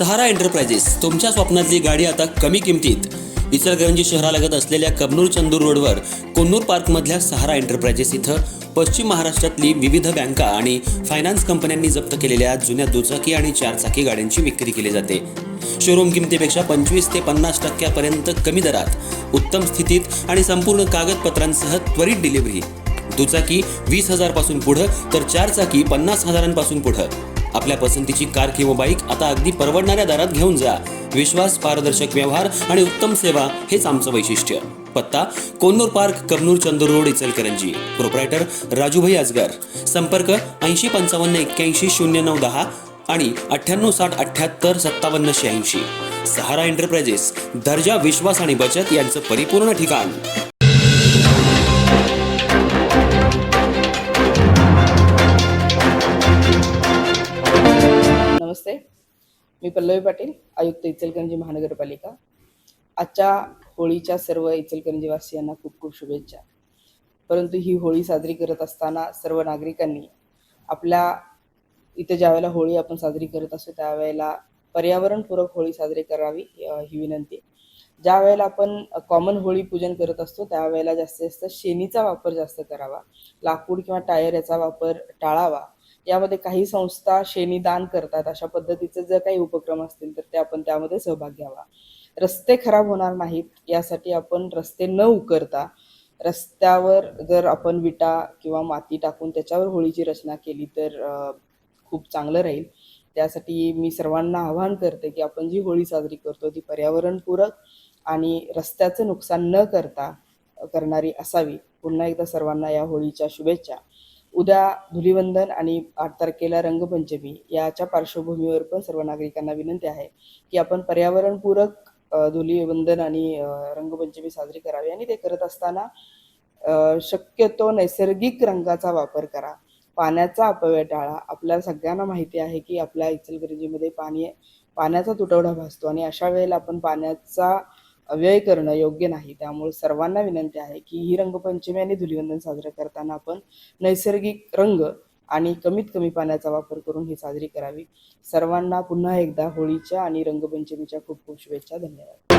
सहारा enterprises तुमच्या स्वप्नातली गाडी आता कमी किमतीत. इचलकरंजी शहरालगत असलेल्या कबनूर चंदूर रोडवर कोन्नूर पार्कमधल्या सहारा एंटरप्राइजेस इथं पश्चिम महाराष्ट्रातली विविध बँका आणि फायनान्स कंपन्यांनी जप्त केलेल्या जुन्या दुचाकी आणि चारचाकी गाड्यांची विक्री केली जाते. शोरूम किमतीपेक्षा 25 ते 50% कमी दरात, उत्तम स्थितीत आणि संपूर्ण कागदपत्रांसह त्वरित डिलिव्हरी. दुचाकी 20,000 पासून पुढे तर चारचाकी 50,000 पासून पुढे. आपल्या पसंतीची कार किंवा बाईक आता अगदी परवडणाऱ्या दरात घेऊन जा. विश्वास, पारदर्शक व्यवहार आणि उत्तम सेवा हेच आमचं वैशिष्ट्य. पत्ता Konnur park, Kabnur Chandur road, Ichalkaranji. Proprietor Rajubhai Ajgar. संपर्क 8055810910 आणि 9860785786. सहारा एंटरप्राइजेस, दर्जा, विश्वास आणि बचत यांचं परिपूर्ण ठिकाण. नमस्ते, मी पल्लवी पाटील, आयुक्त इचलकरंजी महानगरपालिका. आजच्या होळीच्या सर्व इचलकरंजी वासियांना खूप खूप शुभेच्छा. परंतु ही होळी साजरी करत असताना सर्व नागरिकांनी आपल्या इथे ज्यावेळेला होळी आपण साजरी करत असतो त्यावेळेला पर्यावरणपूरक होळी साजरी करावी ही विनंती. ज्या वेळेला आपण कॉमन होळी पूजन करत असतो त्यावेळेला जास्तीत जास्त शेणीचा वापर जास्त करावा, लाकूड किंवा टायर याचा वापर टाळावा. यामध्ये काही संस्था शेणी दान करतात, अशा पद्धतीचे जर काही उपक्रम असतील तर ते आपण त्यामध्ये सहभाग घ्यावा. रस्ते खराब होणार नाहीत यासाठी आपण रस्ते न उकरता रस्त्यावर जर आपण विटा किंवा माती टाकून त्याच्यावर होळीची रचना केली तर खूप चांगलं राहील. त्यासाठी मी सर्वांना आवाहन करते की आपण जी होळी साजरी करतो ती पर्यावरणपूरक आणि रस्त्याचं नुकसान न करता करणारी असावी. पुन्हा एकदा सर्वांना या होळीच्या शुभेच्छा. उद्या धुलीवंदन आणि 8 तारखेला रंगपंचमी याच्या पार्श्वभूमीवर पण सर्व नागरिकांना विनंती आहे की आपण पर्यावरणपूरक धुलीवंदन आणि रंगपंचमी साजरी करावी आणि ते करत असताना शक्यतो नैसर्गिक रंगाचा वापर करा. पाण्याचा अपव्यय टाळा. आपल्या सगळ्यांना माहिती आहे की आपल्या इचलकरंजीमध्ये पाण्याचा तुटवडा भासतो आणि अशा वेळेला आपण पाण्याचा व्यय करणं योग्य नाही. त्यामुळे सर्वांना विनंती आहे की ही रंगपंचमी आणि धुलीवंदन साजरं करताना आपण नैसर्गिक रंग आणि कमीत कमी पाण्याचा वापर करून ही साजरी करावी. सर्वांना पुन्हा एकदा होळीच्या आणि रंगपंचमीच्या खूप खूप शुभेच्छा. धन्यवाद.